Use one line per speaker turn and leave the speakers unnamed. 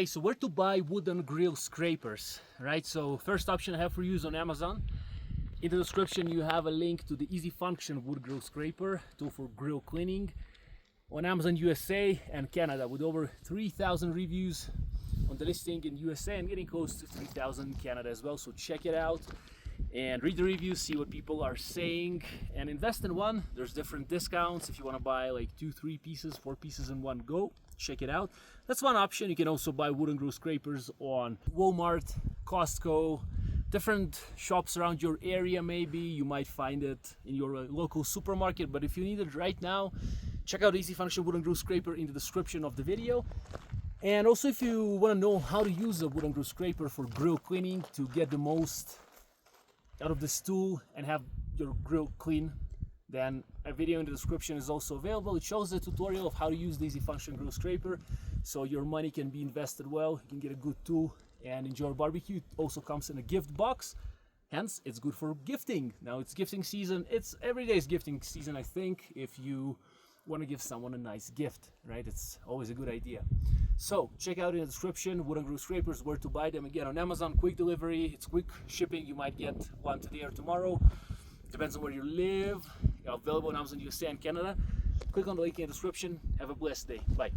Okay, so where to buy wooden grill scrapers, right? So first option I have for you is on Amazon. In the description you have a link to the Easy Function wood grill scraper tool for grill cleaning on Amazon USA and Canada, with over 3,000 reviews on the listing in USA and getting close to 3,000 in Canada as well. So check it out and read the reviews, see what people are saying, and invest in one. There's different discounts if you want to buy like 2, 3 pieces, 4 pieces in one go. Check it out. That's one option. You can also buy wooden grill scrapers on Walmart, Costco, different shops around your area. Maybe you might find it in your local supermarket, but if you need it right now, check out Easy Function wooden grill scraper in the description of the video. And also, if you want to know how to use a wooden grill scraper for grill cleaning to get the most out of this tool and have your grill clean, then a video in the description is also available. It shows the tutorial of how to use the Easy Function grill scraper, so your money can be invested well. You can get a good tool and enjoy barbecue. It also comes in a gift box, hence it's good for gifting. Now it's gifting season. It's every day is gifting season, I think, if you want to give someone a nice gift, right? It's always a good idea. So check out in the description wooden grill scrapers, where to buy them. Again, on Amazon, quick delivery, it's quick shipping. You might get one today or tomorrow, depends on where you live. Available on Amazon USA and Canada. Click on the link in the description. Have a blessed day. Bye.